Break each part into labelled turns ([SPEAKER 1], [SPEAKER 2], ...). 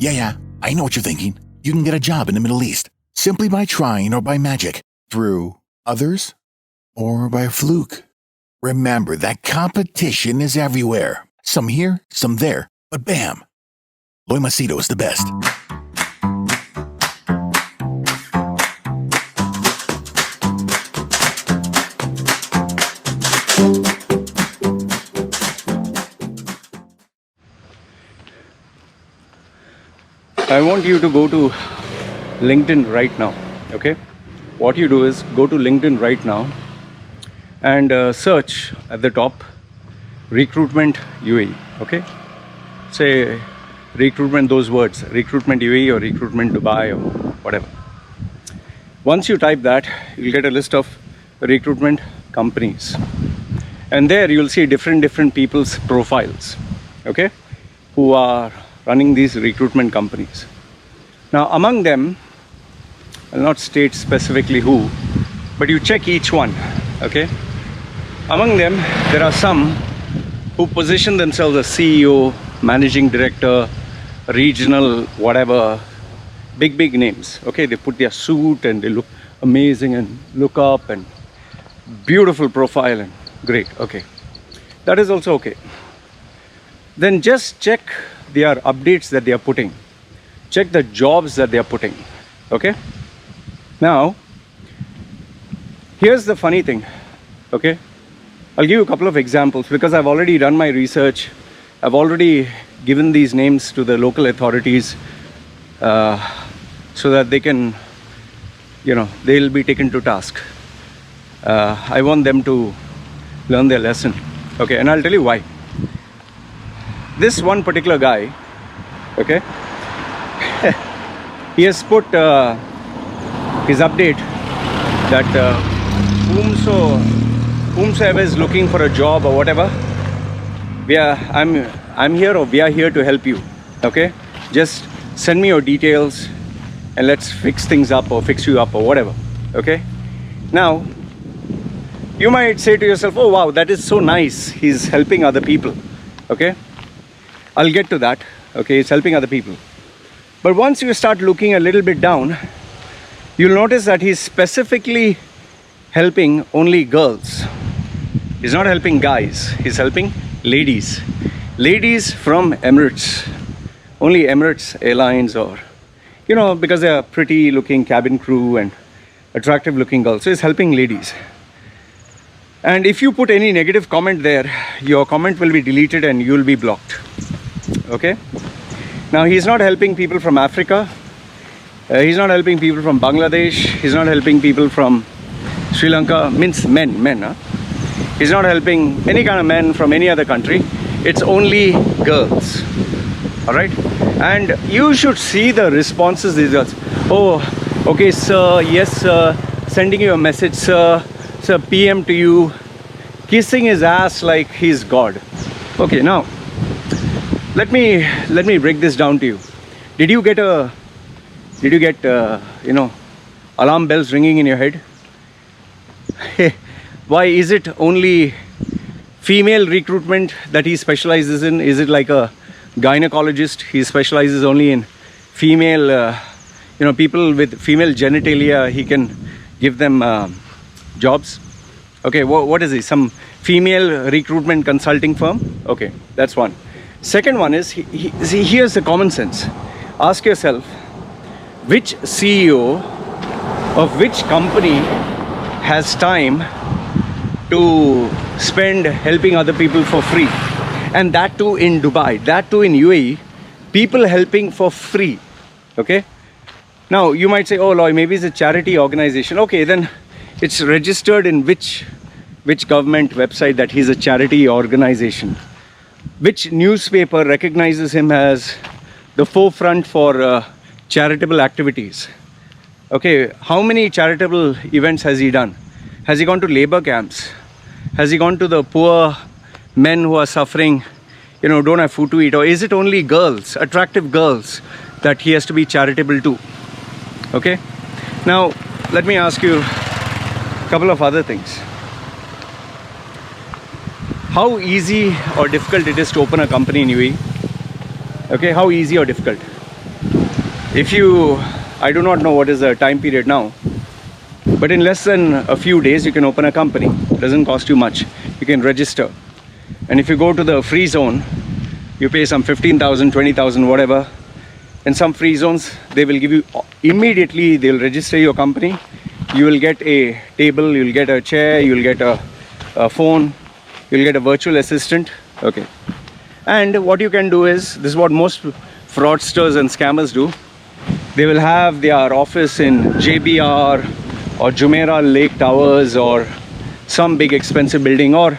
[SPEAKER 1] Yeah, I know what you're thinking. You can get a job in the Middle East simply by trying or by magic, through others, or by fluke. Remember that competition is everywhere. Some here, some there, but bam! Loimacito is the best.
[SPEAKER 2] I want you to go to LinkedIn right now, okay? What you do is go to LinkedIn right now and search at the top recruitment UAE, okay? Say recruitment, those words, recruitment UAE or recruitment Dubai or whatever. Once you type that, you'll get a list of recruitment companies. And there you'll see different people's profiles, okay? Who are running these recruitment companies. Now among them, I'll not state specifically who, but you check each one, okay? Among them, there are some who position themselves as CEO, managing director, regional, whatever, big names, okay? They put their suit and they look amazing and look up and beautiful profile and great, okay. That is also okay. Then just check their updates that they are putting. Check the jobs that they are putting, okay? Now, here's the funny thing, okay? I'll give you a couple of examples because I've already done my research. I've already given these names to the local authorities so that they can, they'll be taken to task. I want them to learn their lesson, okay? And I'll tell you why. This one particular guy, okay, he has put his update that whomsoever is looking for a job or whatever, I'm here, or we are here to help you, okay? Just send me your details and let's fix things up or fix you up or whatever, okay? Now, you might say to yourself, oh wow, that is so nice, he's helping other people, okay? I'll get to that, okay? He's helping other people. But once you start looking a little bit down, you'll notice that he's specifically helping only girls. He's not helping guys, he's helping ladies. Ladies from Emirates. Only Emirates Airlines, or, because they are pretty looking cabin crew and attractive looking girls. So he's helping ladies. And if you put any negative comment there, your comment will be deleted and you'll be blocked. Okay? Now he's not helping people from Africa. He's not helping people from Bangladesh. He's not helping people from Sri Lanka. Means men, huh? He's not helping any kind of men from any other country. It's only girls. Alright? And you should see the responses these girls. Oh, okay, sir. Yes, sir. Sending you a message, sir. Sir, PM to you. Kissing his ass like he's God. Okay, now let me break this down to you. Did you get alarm bells ringing in your head? Why is it only female recruitment that he specializes in? Is it like a gynecologist? He specializes only in female, people with female genitalia. He can give them jobs. Okay, what is he? Some female recruitment consulting firm? Okay, that's one. Second one is, here's the common sense. Ask yourself, which CEO of which company has time to spend helping other people for free? And that too in Dubai, that too in UAE, people helping for free, okay? Now, you might say, oh, Loy, maybe it's a charity organization. Okay, then it's registered in which government website that he's a charity organization? Which newspaper recognizes him as the forefront for charitable activities? Okay, how many charitable events has he done? Has he gone to labor camps? Has he gone to the poor men who are suffering, don't have food to eat? Or is it only girls, attractive girls, that he has to be charitable to? Okay, now let me ask you a couple of other things. How easy or difficult it is to open a company in UAE? Okay, how easy or difficult? if you, I do not know what is the time period now, but in less than a few days you can open a company. It doesn't cost you much. You can register, and if you go to the free zone, you pay some 15,000, 20,000, whatever. In some free zones, they will give you immediately, they'll register your company. You will get a table, you'll get a chair, you'll get a phone, you'll get a virtual assistant. Okay. And what you can do is, this is what most fraudsters and scammers do. They will have their office in JBR or Jumeirah Lake Towers or some big expensive building, or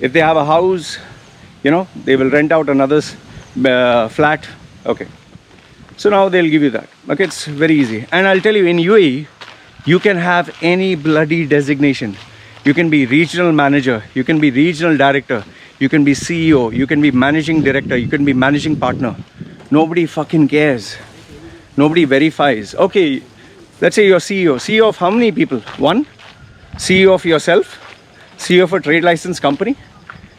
[SPEAKER 2] if they have a house, you know, they will rent out another's flat. Okay. So now they'll give you that. Okay, it's very easy. And I'll tell you, in UAE, you can have any bloody designation. You can be regional manager, you can be regional director, you can be CEO, you can be managing director, you can be managing partner. Nobody fucking cares. Nobody verifies. Okay, let's say you're CEO. CEO of how many people? One? CEO of yourself? CEO of a trade license company?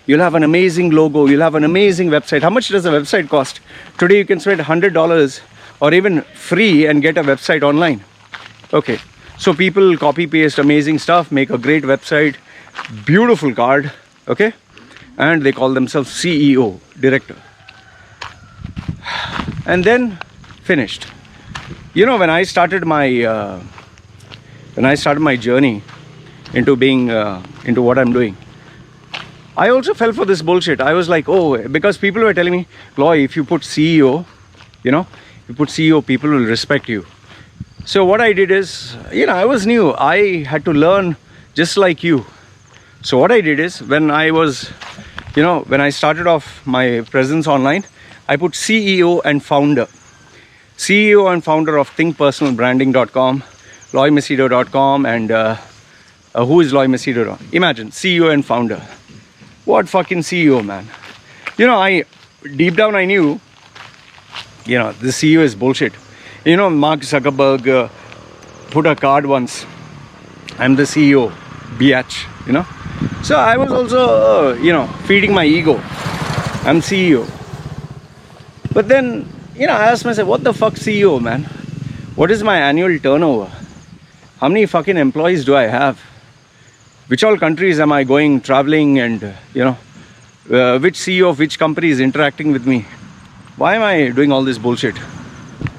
[SPEAKER 2] You'll have an amazing logo, you'll have an amazing website. How much does a website cost? Today you can spend $100 or even free and get a website online. Okay, so people copy paste amazing stuff, make a great website, beautiful card, okay? And they call themselves CEO, director. And then finished. You know, when I started my journey into being into what I'm doing, I also fell for this bullshit. I was like, oh, because people were telling me, Loy, if you put CEO, you know, if you put CEO, people will respect you. So what I did is, you know, I was new. I had to learn just like you. So what I did is, when I was, you know, when I started off my presence online, I put CEO and founder. CEO and founder of thinkpersonalbranding.com, loymacedo.com, and who is Loy Macedo? Imagine, CEO and founder. What fucking CEO, man? You know, deep down I knew, you know, the CEO is bullshit. You know, Mark Zuckerberg put a card once, I'm the CEO, biatch, you know. So I was also, you know, feeding my ego. I'm CEO. But then, you know, I asked myself, what the fuck CEO, man? What is my annual turnover? How many fucking employees do I have? Which all countries am I going, traveling, and, you know, which CEO of which company is interacting with me? Why am I doing all this bullshit?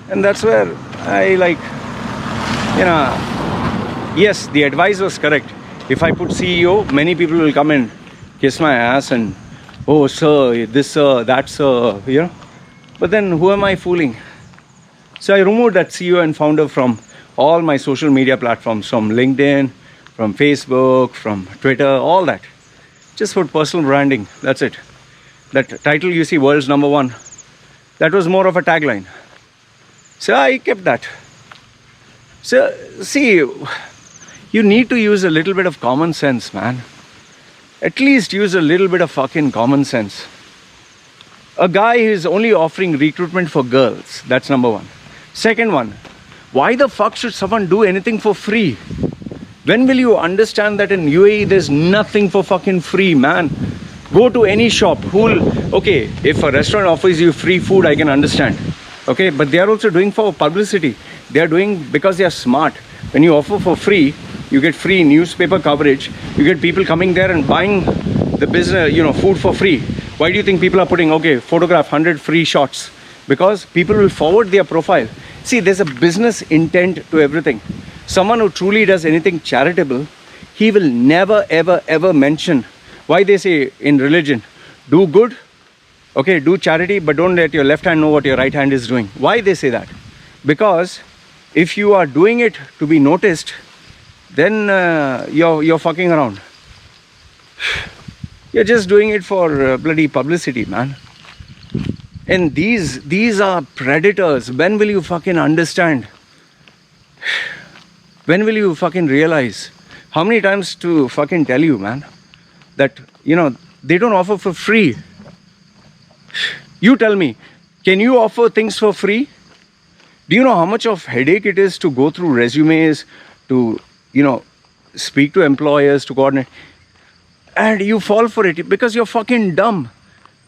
[SPEAKER 2] And that's where I like, you know, yes, the advice was correct. If I put CEO, many people will come and kiss my ass and, oh, sir, this, sir, that, sir, you know. But then who am I fooling? So I removed that CEO and founder from all my social media platforms, from LinkedIn, from Facebook, from Twitter, all that. Just put personal branding, that's it. That title you see, world's number one, that was more of a tagline. So I kept that. So see, you need to use a little bit of common sense, man. At least use a little bit of fucking common sense. A guy who is only offering recruitment for girls, that's number one. Second one, why the fuck should someone do anything for free? When will you understand that in UAE there's nothing for fucking free, man? Go to any shop. Okay, if a restaurant offers you free food, I can understand. Okay, but they are also doing for publicity. They are doing because they are smart. When you offer for free, you get free newspaper coverage. You get people coming there and buying the business, you know, food for free. Why do you think people are putting, okay, photograph 100 free shots? Because people will forward their profile. See, there's a business intent to everything. Someone who truly does anything charitable, he will never, ever, ever mention. Why they say in religion, do good, okay, do charity, but don't let your left hand know what your right hand is doing. Why they say that? Because if you are doing it to be noticed, then you're fucking around. You're just doing it for bloody publicity, man. And these are predators. When will you fucking understand? When will you fucking realize? How many times to fucking tell you, man, that, you know, they don't offer for free. You tell me, can you offer things for free? Do you know how much of headache it is to go through resumes, to, you know, speak to employers, to coordinate? And you fall for it because you're fucking dumb.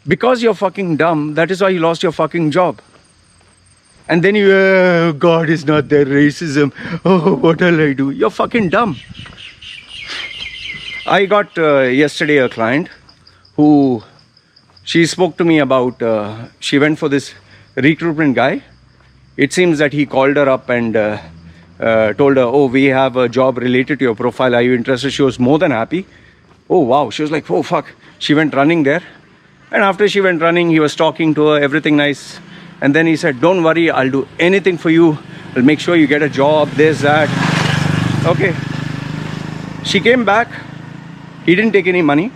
[SPEAKER 2] Because you're fucking dumb, that is why you lost your fucking job. And then you, God is not there, racism. Oh, what will I do? You're fucking dumb. I got yesterday a client who, she spoke to me about, she went for this recruitment guy. It seems that he called her up and told her, oh, we have a job related to your profile. Are you interested? She was more than happy. Oh, wow. She was like, oh, fuck. She went running there. And after she went running, he was talking to her, everything nice. And then he said, don't worry, I'll do anything for you. I'll make sure you get a job, this, that. Okay. She came back. He didn't take any money.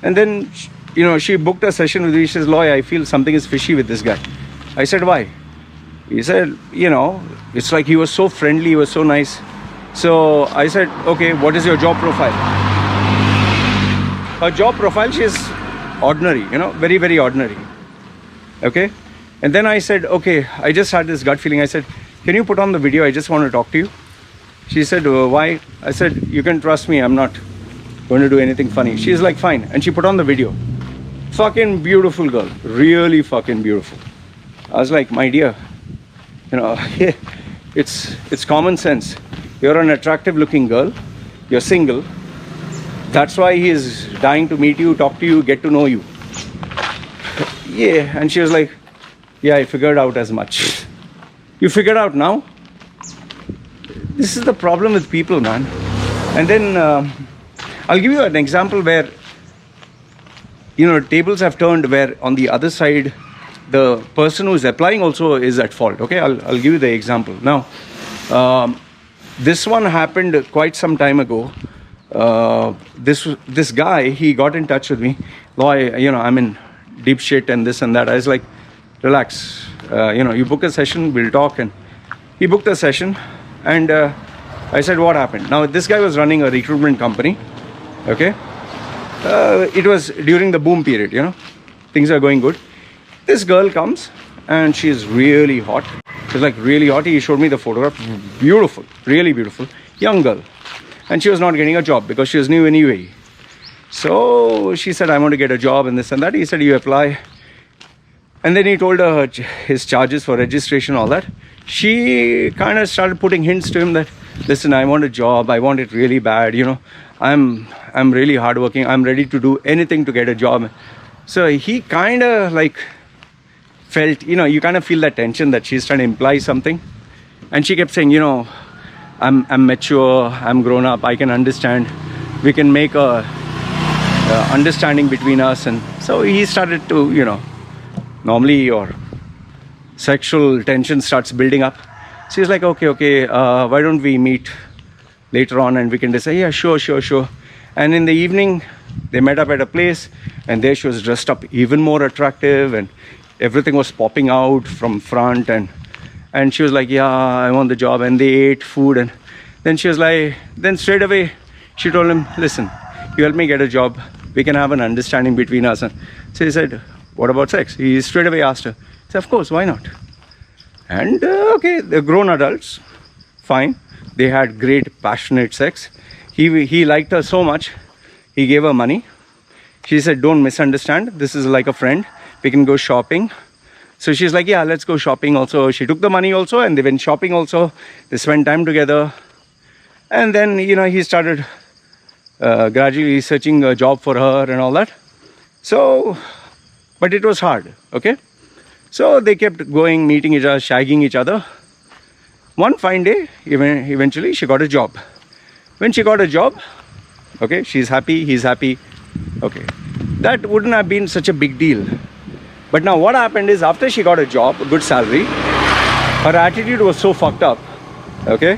[SPEAKER 2] And then, you know, she booked a session with me. She says, Loy, I feel something is fishy with this guy. I said, why? He said, you know, it's like he was so friendly, he was so nice. So I said, okay, what is your job profile? Her job profile, she's ordinary, you know, very, very ordinary. Okay. And then I said, okay, I just had this gut feeling. I said, can you put on the video? I just want to talk to you. She said, why? I said, you can trust me. I'm not going to do anything funny. She's like, fine. And she put on the video. Fucking beautiful girl. Really fucking beautiful. I was like, my dear, you know, it's common sense. You're an attractive looking girl. You're single. That's why he is dying to meet you, talk to you, get to know you. Yeah. And she was like, yeah, I figured out as much. You figured out now? This is the problem with people, man. And then I'll give you an example where, you know, tables have turned where on the other side, the person who is applying also is at fault. Okay, I'll give you the example. Now, this one happened quite some time ago. This guy, he got in touch with me. Loy, you know, I'm in deep shit and this and that. I was like, relax, you know, you book a session, we'll talk. And he booked a session, and I said, what happened? Now, this guy was running a recruitment company. Okay, it was during the boom period, you know, things are going good. This girl comes and she's really hot. She's like really hot. He showed me the photograph. Beautiful, really beautiful, young girl. And she was not getting a job because she was new in UAE. So she said, I want to get a job and this and that. He said, you apply. And then he told her his charges for registration, all that. She kind of started putting hints to him that, listen, I want a job. I want it really bad. You know, I'm really hardworking. I'm ready to do anything to get a job. So he kind of like felt, you know, you kind of feel that tension that she's trying to imply something. And she kept saying, you know, I'm mature. I'm grown up. I can understand. We can make a understanding between us. And so he started to, you know, normally your sexual tension starts building up. So he's like, okay, why don't we meet later on and we can decide. Yeah, sure. And in the evening, they met up at a place, and there she was dressed up even more attractive, and everything was popping out from front, and she was like, yeah, I want the job. And they ate food, and then she was like, then straight away she told him, listen, you help me get a job, we can have an understanding between us. And so he said, what about sex? He straight away asked her. He said, of course, why not? And okay, they're grown adults, fine. They had great passionate sex. He liked her so much, he gave her money. She said, don't misunderstand, this is like a friend, we can go shopping. So she's like, yeah, let's go shopping also. She took the money also, and they went shopping also. They spent time together. And then, you know, he started gradually searching a job for her and all that. So, but it was hard, okay? So they kept going, meeting each other, shagging each other. One fine day, eventually she got a job. When she got a job, okay, she's happy, he's happy, okay. That wouldn't have been such a big deal. But now what happened is, after she got a job, a good salary, her attitude was so fucked up, okay,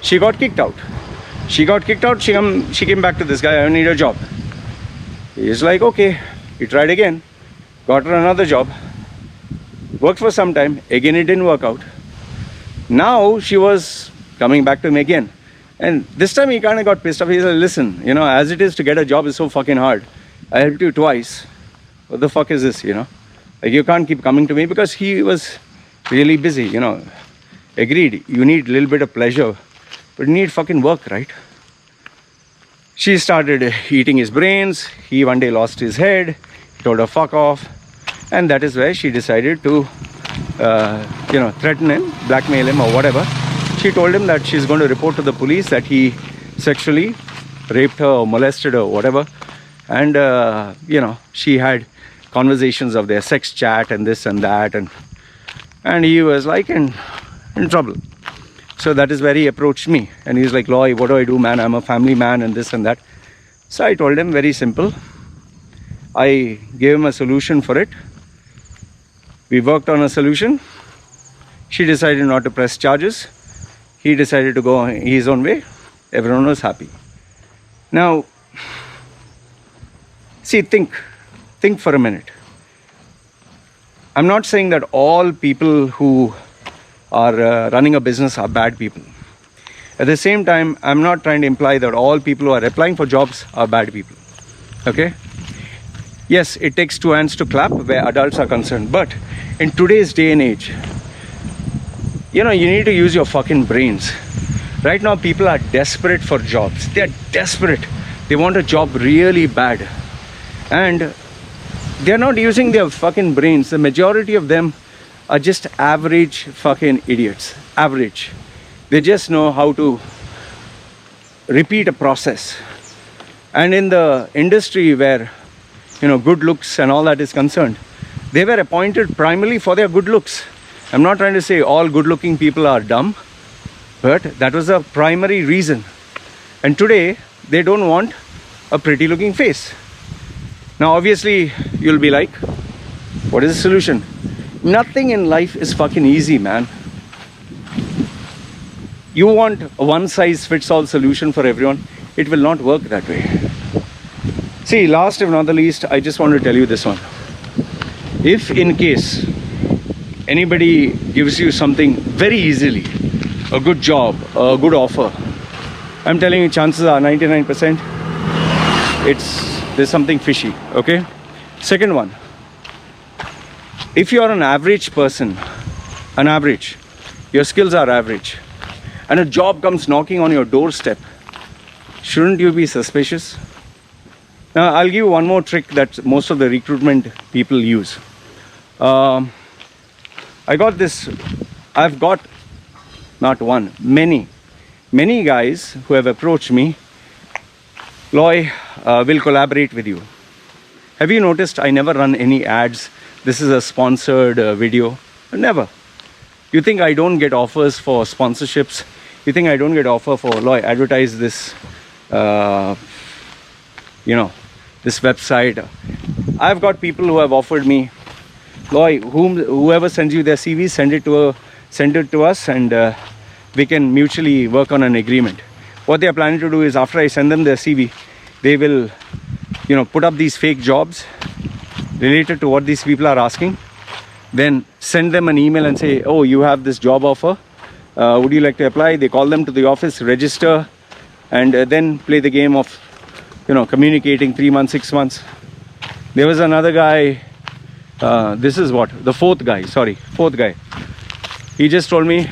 [SPEAKER 2] she got kicked out. She came back to this guy, I need a job. He's like, okay. He tried again, got her another job, worked for some time, again it didn't work out. Now she was coming back to him again. And this time he kind of got pissed off. He said, listen, you know, as it is to get a job is so fucking hard. I helped you twice. What the fuck is this, you know? Like, you can't keep coming to me, because he was really busy, you know. Agreed, you need a little bit of pleasure, but you need fucking work, right? She started eating his brains. He one day lost his head. He told her fuck off. And that is where she decided to, threaten him, blackmail him or whatever. She told him that she's going to report to the police that he sexually raped her or molested her or whatever. And, she had conversations of their sex chat and this and that. And he was like in trouble. So that is where he approached me. And he's like, Loy, what do I do, man? I'm a family man and this and that. So I told him, very simple. I gave him a solution for it. We worked on a solution. She decided not to press charges. He decided to go his own way. Everyone was happy. Now, see, think for a minute. I'm not saying that all people who are running a business are bad people. At the same time, I'm not trying to imply that all people who are applying for jobs are bad people. Okay? Yes, it takes two hands to clap where adults are concerned. But in today's day and age, you need to use your fucking brains. Right now, people are desperate for jobs. They're desperate. They want a job really bad. And they're not using their fucking brains. The majority of them are just average fucking idiots. Average. They just know how to repeat a process. And in the industry where, good looks and all that is concerned, they were appointed primarily for their good looks. I'm not trying to say all good-looking people are dumb, but that was a primary reason. And today, they don't want a pretty-looking face. Now, obviously, you'll be like, what is the solution? Nothing in life is fucking easy, man. You want a one-size-fits-all solution for everyone, it will not work that way. See, last if not the least, I just want to tell you this one. If in case anybody gives you something very easily, a good job, a good offer, I'm telling you, chances are 99% there's something fishy, okay? Second one, if you're an average person, your skills are average, and a job comes knocking on your doorstep, shouldn't you be suspicious? Now, I'll give you one more trick that most of the recruitment people use. I've got not one, many guys who have approached me. Loy, will collaborate with you. Have you noticed I never run any ads? This is a sponsored video. Never. You think I don't get offers for sponsorships? You think I don't get offer for, Loy, advertise this, this website? I've got people who have offered me, Loy, whoever sends you their CV, send it to us, and we can mutually work on an agreement. What they are planning to do is, after I send them their CV, they will, put up these fake jobs related to what these people are asking. Then send them an email and say, oh, you have this job offer. Would you like to apply? They call them to the office, register, and then play the game of, communicating 3 months, 6 months. There was another guy. This is the fourth guy. He just told me,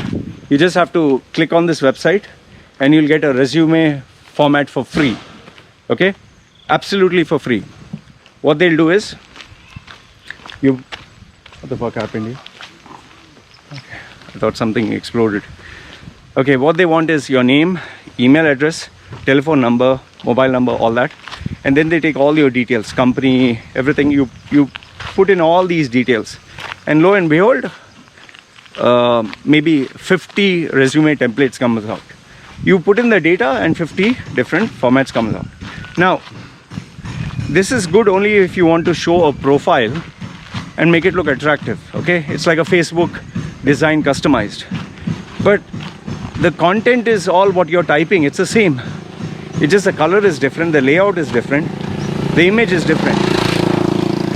[SPEAKER 2] you just have to click on this website and you'll get a resume format for free. Okay? Absolutely for free. What they'll do is, what the fuck happened here? Okay. I thought something exploded. Okay, what they want is your name, email address, telephone number, mobile number, all that. And then they take all your details, company, everything. You put in all these details. And lo and behold, maybe 50 resume templates comes out. You put in the data and 50 different formats comes out. Now, this is good only if you want to show a profile and make it look attractive, okay? It's like a Facebook design customized. But the content is all what you're typing. It's the same. It's just the color is different, the layout is different, the image is different.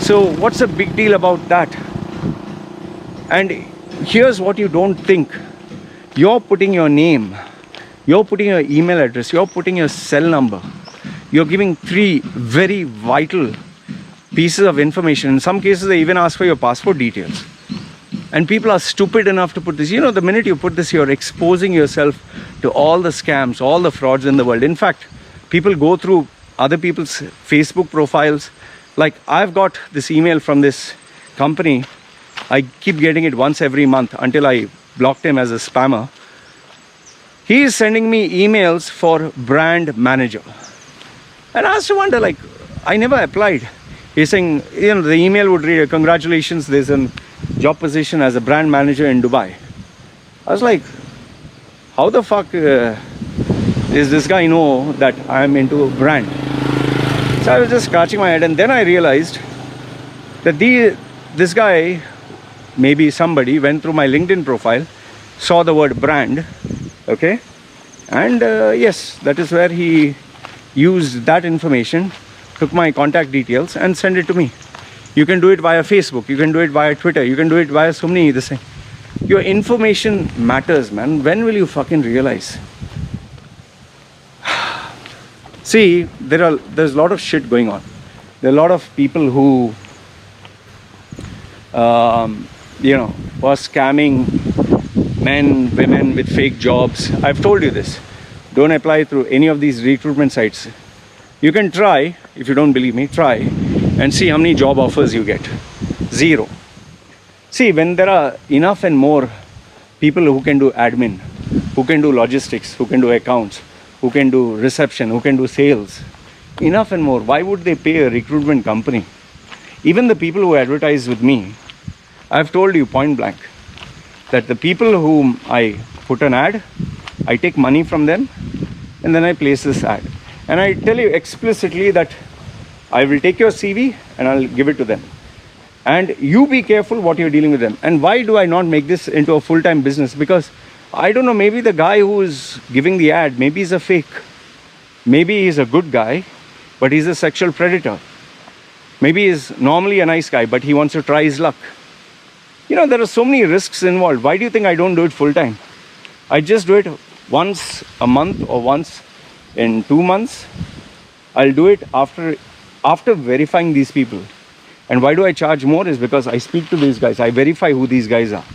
[SPEAKER 2] So what's the big deal about that? And here's what you don't think. You're putting your name, you're putting your email address, you're putting your cell number. You're giving 3 very vital pieces of information. In some cases, they even ask for your passport details. And people are stupid enough to put this. The minute you put this, you're exposing yourself to all the scams, all the frauds in the world. In fact, people go through other people's Facebook profiles. Like, I've got this email from this company I keep getting it once every month until I blocked him as a spammer. He is sending me emails for brand manager. And I asked to wonder, like, I never applied. He's saying, the email would read, congratulations, there's a job position as a brand manager in Dubai. I was like, how the fuck does this guy know that I'm into brand? So I was just scratching my head, and then I realized that this guy, maybe somebody, went through my LinkedIn profile, saw the word brand, okay? And yes, that is where he used that information, took my contact details and sent it to me. You can do it via Facebook, you can do it via Twitter, you can do it via so many this thing. Your information matters, man. When will you fucking realize? See, there's a lot of shit going on. There are a lot of people who were scamming men, women with fake jobs. I've told you this. Don't apply through any of these recruitment sites. You can try, if you don't believe me, try and see how many job offers you get. 0. See, when there are enough and more people who can do admin, who can do logistics, who can do accounts, who can do reception, who can do sales, enough and more, why would they pay a recruitment company? Even the people who advertise with me, I've told you point blank that the people whom I put an ad, I take money from them and then I place this ad. And I tell you explicitly that I will take your CV and I'll give it to them. And you be careful what you're dealing with them. And why do I not make this into a full-time business? Because I don't know, maybe the guy who is giving the ad, maybe he's a fake. Maybe he's a good guy, but he's a sexual predator. Maybe he's normally a nice guy, but he wants to try his luck. There are so many risks involved. Why do you think I don't do it full-time? I just do it once a month or once in 2 months. I'll do it after verifying these people. And why do I charge more is because I speak to these guys. I verify who these guys are.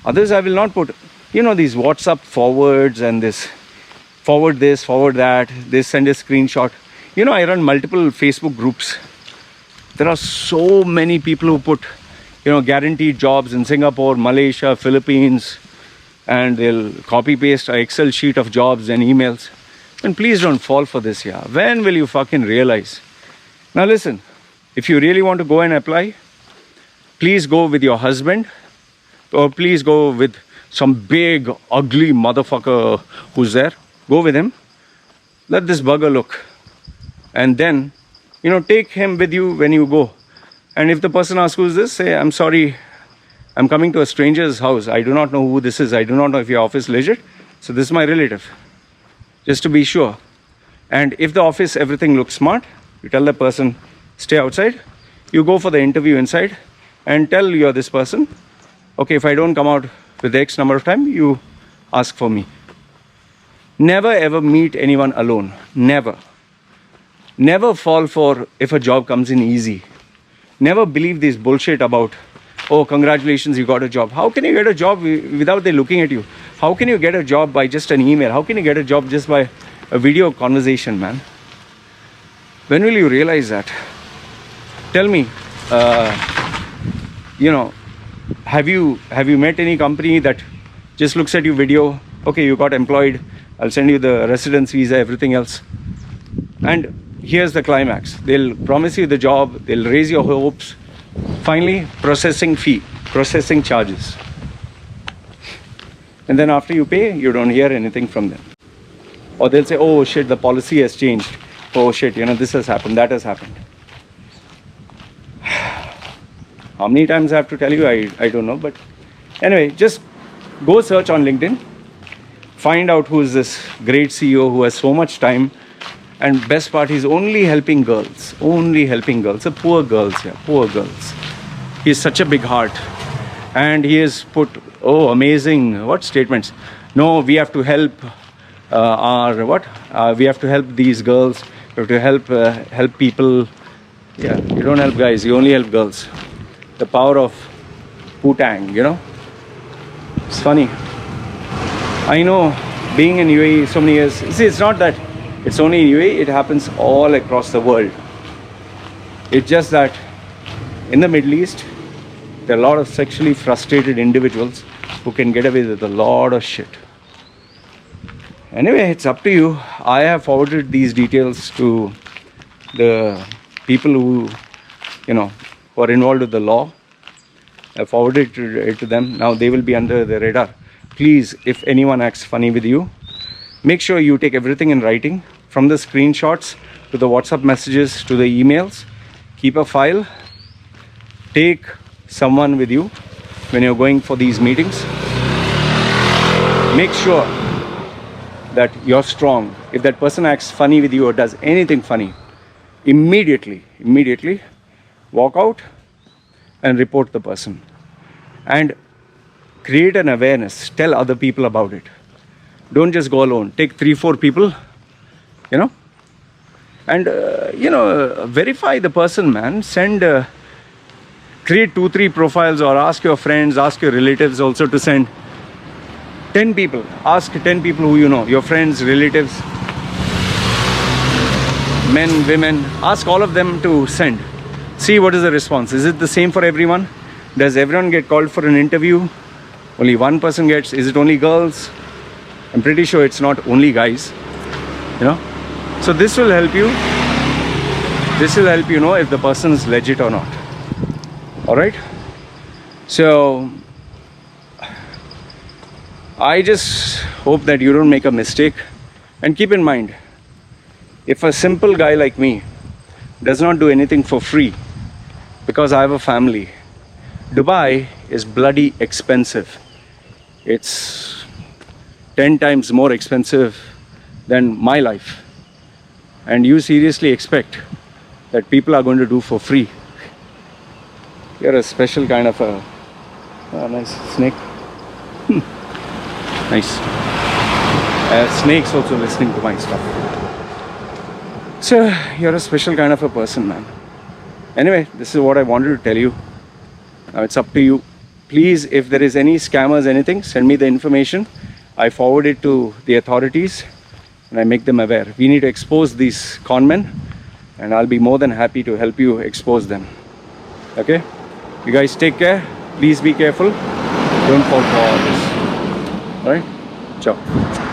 [SPEAKER 2] Others I will not put, these WhatsApp forwards and this, forward that, this send a screenshot. I run multiple Facebook groups. There are so many people who put, guaranteed jobs in Singapore, Malaysia, Philippines, and they'll copy paste an Excel sheet of jobs and emails. And please don't fall for this, yeah. When will you fucking realize? Now listen, if you really want to go and apply, please go with your husband, or please go with some big, ugly motherfucker who's there. Go with him. Let this bugger look. And then, take him with you when you go. And if the person asks who's this, say, I'm sorry, I'm coming to a stranger's house. I do not know who this is. I do not know if your office legit. So this is my relative. Just to be sure. And if the office, everything looks smart, you tell the person, stay outside. You go for the interview inside and tell you're this person. Okay, if I don't come out with X number of time, you ask for me. Never ever meet anyone alone. Never. Never fall for if a job comes in easy. Never believe this bullshit about, oh, congratulations, you got a job. How can you get a job without they looking at you? How can you get a job by just an email? How can you get a job just by a video conversation, man? When will you realize that? Tell me, have you met any company that just looks at your video? Okay, you got employed. I'll send you the residence visa, everything else. And here's the climax. They'll promise you the job. They'll raise your hopes. Finally, processing fee, processing charges. And then after you pay, you don't hear anything from them. Or they'll say, oh shit, the policy has changed. Oh shit, this has happened, that has happened. How many times I have to tell you, I don't know. But anyway, just go search on LinkedIn. Find out who is this great CEO who has so much time. And best part, he's only helping girls. Only helping girls. The poor girls, yeah, poor girls. He has such a big heart. And he has put, amazing, statements? No, we have to help we have to help these girls. We have to help people. Yeah, you don't help guys, you only help girls. The power of Putang, It's funny. I know, being in UAE so many years, see, it's not that it's only in UAE, it happens all across the world. It's just that in the Middle East, There are a lot of sexually frustrated individuals who can get away with a lot of shit. Anyway, it's up to you. I have forwarded these details to the people who are involved with the law. I forwarded it to them. Now they will be under the radar. Please, if anyone acts funny with you, make sure you take everything in writing, from the screenshots to the WhatsApp messages to the emails. Keep a file. Take someone with you when you're going for these meetings. Make sure that you're strong. If that person acts funny with you or does anything funny, immediately walk out and report the person. And create an awareness. Tell other people about it. Don't just go alone. Take 3-4 people, and verify the person, man. Create 2-3 profiles, or ask your friends, ask your relatives also to send 10 people. Ask 10 people who you know, your friends, relatives, men, women. Ask all of them to send. See what is the response. Is it the same for everyone? Does everyone get called for an interview? Only one person gets. Is it only girls? I'm pretty sure it's not only guys. So this will help you. This will help you know if the person is legit or not. All right. So I just hope that you don't make a mistake. And keep in mind, if a simple guy like me does not do anything for free because I have a family, Dubai is bloody expensive. It's 10 times more expensive than my life. And you seriously expect that people are going to do for free? You're a special kind of a nice snake. Nice. Snakes also listening to my stuff. So you're a special kind of a person, man. Anyway, this is what I wanted to tell you. Now it's up to you. Please, if there is any scammers, anything, send me the information. I forward it to the authorities and I make them aware. We need to expose these con men, and I'll be more than happy to help you expose them. Okay? You guys take care. Please be careful. Don't fall for all this. Alright? Ciao.